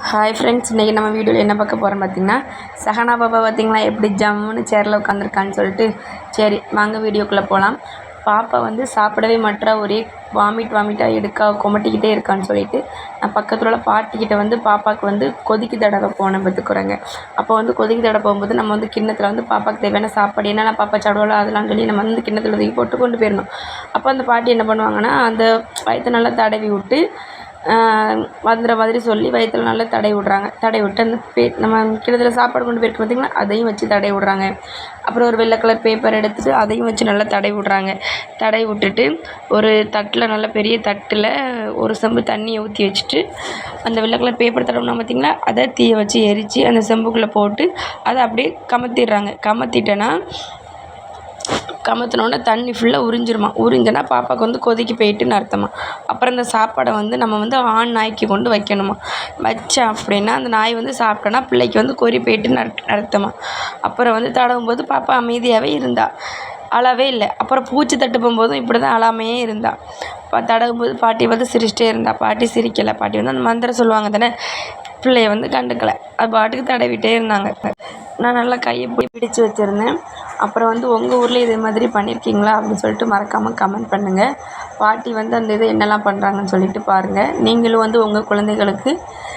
Hi friends, இன்றைக்கி நம்ம வீடியோவில் என்ன பார்க்க போகிறோம் பார்த்திங்கன்னா, சஹனா பாப்பா பார்த்திங்களா எப்படி ஜம்முன்னு சேரில் உட்காந்துருக்கான்னு சொல்லிட்டு. சரி வாங்க வீடியோக்குள்ளே போகலாம். பாப்பா வந்து சாப்பிடவே மாட்டா, ஒரே வாமிட்டாக எடுக்கா கொமட்டிக்கிட்டே இருக்கான்னு சொல்லிட்டு நான் பக்கத்தில் உள்ள பாட்டிக்கிட்ட வந்து பாப்பாவுக்கு வந்து கொதிக்கு தடவை போனேன் பார்த்துக்குறேங்க. அப்போ வந்து கொதிக்கு தடவை போகும்போது நம்ம வந்து கிண்ணத்தில் வந்து பாப்பாவுக்கு தேவையான சாப்பாடு என்னென்ன பாப்பா சாப்பிடுவாளோ அதெல்லாம் சொல்லி நம்ம வந்து கிண்ணத்தில் தூக்கி போட்டு கொண்டு போயிடணும். அப்போ அந்த பாட்டி என்ன பண்ணுவாங்கன்னா, அந்த வயிற்று நல்லா தடவி விட்டு வந்துடுற மாதிரி சொல்லி வயிற்றில் நல்லா தடவி விட்டு அந்த நம்ம கிணத்துல சாப்பாடு கொண்டு போயிருக்கு பார்த்திங்கன்னா, அதையும் வச்சு தடவி விட்றாங்க. அப்புறம் ஒரு வெள்ளை கலர் பேப்பர் எடுத்துகிட்டு அதையும் வச்சு நல்லா தடவி விட்டுட்டு ஒரு தட்டில் நல்ல பெரிய தட்டில் ஒரு செம்பு தண்ணியை ஊற்றி வச்சுட்டு அந்த வெள்ளை கலர் பேப்பர் தடவினா பார்த்திங்களா, அதை தீயை வச்சு எரித்து அந்த செம்புக்குள்ளே போட்டு அதை அப்படியே கமத்திட்டேன்னா கமத்தினோடனே தண்ணி ஃபுல்லாக உறிஞ்சினா பாப்பாவுக்கு வந்து கொதிக்கு போயிட்டுன்னு அர்த்தமா. அப்புறம் இந்த சாப்பாடை வந்து நம்ம வந்து ஆண் நாய்க்கு கொண்டு வைக்கணுமா. வச்சேன் அப்படின்னா அந்த நாய் வந்து சாப்பிட்டோன்னா பிள்ளைக்கு வந்து கொறி போயிட்டுன்னு அர்த்தமா. அப்புறம் வந்து தடவும்போது பாப்பா அமைதியாகவே இருந்தா, அழவே இல்லை. அப்புறம் பூச்சி தட்டு போகும்போதும் இப்படி தான் அழாமையே இருந்தா. தடவும்போது பாட்டி வந்து சிரிச்சிட்டே இருந்தா. பாட்டி சிரிக்கலை. பாட்டி வந்து அந்த மந்திரம் சொல்லுவாங்க தானே, பிள்ளைய வந்து கண்டுக்கலை. அது பாட்டுக்கு தடவிட்டே இருந்தாங்க. நான் நல்லா கையை பிடிச்சி வச்சுருந்தேன். அப்புறம் வந்து உங்கள் ஊரில் இதே மாதிரி பண்ணியிருக்கீங்களா அப்படின்னு சொல்லிட்டு மறக்காமல் கமெண்ட் பண்ணுங்கள். பாட்டி வந்து அந்த இதை என்னெல்லாம் பண்ணுறாங்கன்னு சொல்லிட்டு பாருங்கள். நீங்களும் வந்து உங்கள் குழந்தைகளுக்கு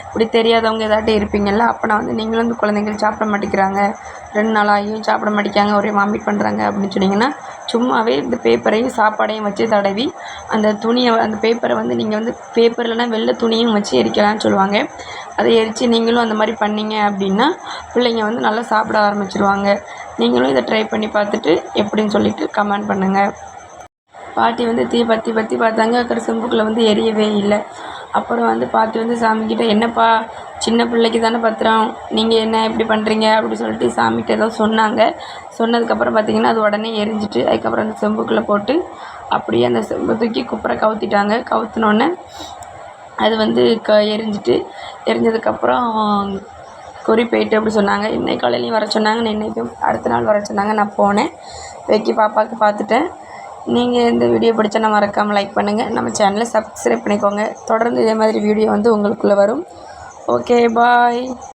இப்படி தெரியாதவங்க ஏதாட்டும் இருப்பீங்கள்ல, அப்போனா வந்து நீங்களும் வந்து குழந்தைகள் சாப்பிட மாட்டேங்கிறாங்க, 2 நாளாகியும் சாப்பிட மாட்டேங்காங்க, ஒரே வாமிட் பண்ணுறாங்க அப்படின்னு சொன்னிங்கன்னா, சும்மாவே இந்த பேப்பரையும் சாப்பாடையும் வச்சு தடவி அந்த துணியை அந்த பேப்பரை வந்து நீங்கள் வந்து பேப்பர் இல்லைனா வெள்ளை துணியும் வச்சு எரிக்கலான்னு சொல்லுவாங்க. அதை எரித்து நீங்களும் அந்த மாதிரி பண்ணிங்க அப்படின்னா பிள்ளைங்க வந்து நல்லா சாப்பிட ஆரம்பிச்சிருவாங்க. நீங்களும் இதை ட்ரை பண்ணி பார்த்துட்டு எப்படின்னு சொல்லிவிட்டு கமெண்ட் பண்ணுங்கள். பாட்டி வந்து தீ பற்றி பார்த்தாங்க. அப்புறம் செம்புக்குள்ளே வந்து எரியவே இல்லை. அப்புறம் வந்து பாட்டி வந்து சாமிக்கிட்ட, என்னப்பா சின்ன பிள்ளைக்கு தானே பத்திரம், நீங்கள் என்ன இப்படி பண்ணுறீங்க அப்படி சொல்லிட்டு சாமிகிட்ட ஏதோ சொன்னாங்க. சொன்னதுக்கப்புறம் பார்த்திங்கன்னா அது உடனே எரிஞ்சிட்டு அதுக்கப்புறம் அந்த செம்புக்குள்ளே போட்டு அப்படியே அந்த செம்பை தூக்கி குப்புற கவுத்திட்டாங்க. கவுத்தினோடனே அது வந்து எரிஞ்சதுக்கப்புறம் கொறி போயிட்டு அப்படி சொன்னாங்க. இன்னைக்கு காலையிலையும் வர சொன்னாங்க, இன்னைக்கும் அடுத்த நாள் வர சொன்னாங்க. நான் போனேன், வைக்கி பாப்பாவுக்கு பார்த்துட்டேன். நீங்கள் இந்த வீடியோ பிடிச்சா மறக்காமல் லைக் பண்ணுங்கள், நம்ம சேனலை சப்ஸ்கிரைப் பண்ணிக்கோங்க. தொடர்ந்து இதே மாதிரி வீடியோ வந்து உங்களுக்குள்ளே வரும். ஓகே, பாய்.